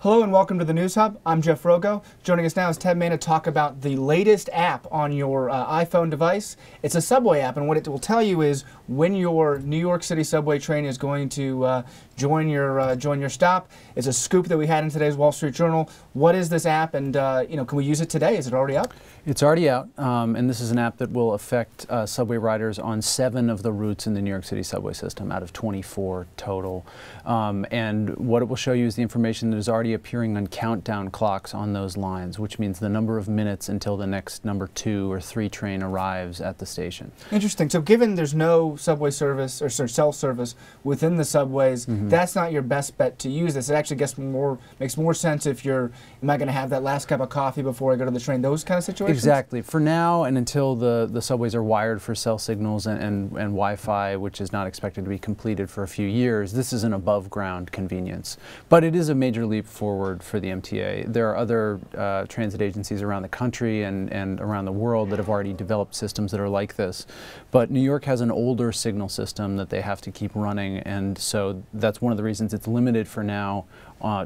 Hello and welcome to the News Hub. I'm Jeff Rogo. Joining us now is Ted Mann to talk about the latest app on your iPhone device. It's a subway app, and what it will tell you is when your New York City subway train is going to join your stop. It's a scoop that we had in today's Wall Street Journal. What is this app, and can we use it today? Is it already out? It's already out, and this is an app that will affect subway riders on 7 of the routes in the New York City subway system out of 24 total. And what it will show you is the information that is already appearing on countdown clocks on those lines, which means the number of minutes until the next number 2 or 3 train arrives at the station. Interesting. So given there's no subway service or cell service within the subways, that's not your best bet to use this. It actually makes more sense if you're, am I going to have that last cup of coffee before I go to the train, those kind of situations? Exactly. For now and until the subways are wired for cell signals and Wi-Fi, which is not expected to be completed for a few years, this is an above ground convenience. But it is a major leap forward for the MTA. There are other transit agencies around the country and around the world that have already developed systems that are like this. But New York has an older signal system that they have to keep running, and so that's one of the reasons it's limited for now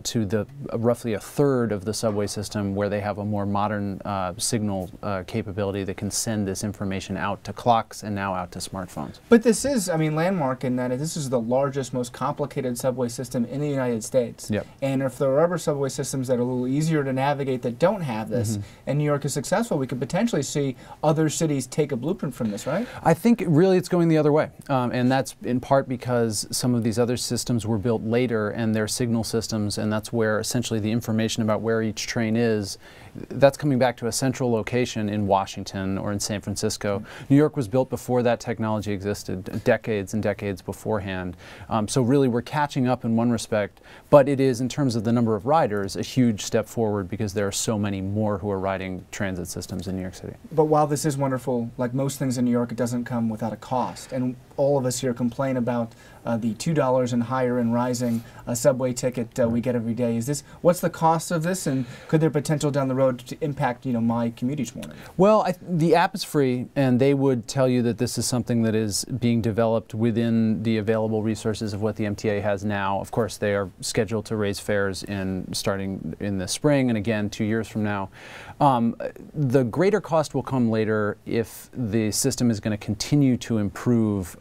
to the roughly a third of the subway system where they have a more modern signal capability that can send this information out to clocks and now out to smartphones. But this is, I mean, landmark in that this is the largest, most complicated subway system in the United States. Yep. And if there are other subway systems that are a little easier to navigate that don't have this, and New York is successful, we could potentially see other cities take a blueprint from this, right? I think really it's going the other way. And that's in part because some of these other systems were built later and their signal systems, and that's where essentially the information about where each train is, that's coming back to a central location in Washington or in San Francisco. New York was built before that technology existed, decades and decades beforehand. So really we're catching up in one respect, but it is, in terms of the number of riders, a huge step forward because there are so many more who are riding transit systems in New York City. But while this is wonderful, like most things in New York, it doesn't come without a cost. And all of us here complain about the $2 and higher and rising subway ticket we get every day. What's the cost of this, and could there potential down the road to impact my commute each morning? Well, the app is free, and they would tell you that this is something that is being developed within the available resources of what the MTA has now. Of course, they are scheduled to raise fares starting in the spring and again 2 years from now. The greater cost will come later if the system is going to continue to improve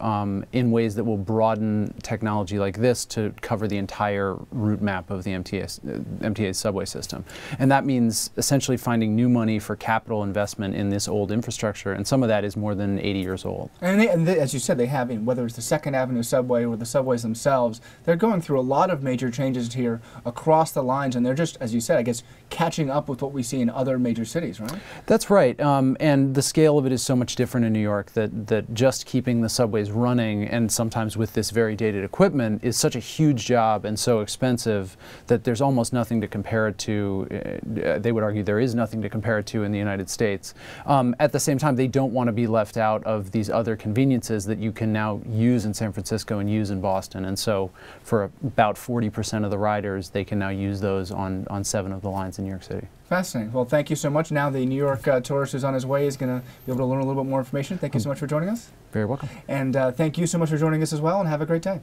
in ways that will broaden technology like this to cover the entire route map of the MTA's subway system. And that means essentially finding new money for capital investment in this old infrastructure, and some of that is more than 80 years old. And as you said, they have, whether it's the Second Avenue subway or the subways themselves, they're going through a lot of major changes here across the lines, and they're just, as you said, I guess, catching up with what we see in other major cities, right? That's right, and the scale of it is so much different in New York that just keeping the subways running, and sometimes with this very dated equipment, is such a huge job and so expensive that there's almost nothing to compare it to. They would argue there is nothing to compare it to in the United States. At the same time, they don't want to be left out of these other conveniences that you can now use in San Francisco and use in Boston, and so for about 40% of the riders, they can now use those on 7 of the lines in New York City. Fascinating. Well, thank you so much. Now the New York tourist who's on his way is going to be able to learn a little bit more information. Thank you so much for joining us. Very welcome. And thank you so much for joining us as well, and have a great day.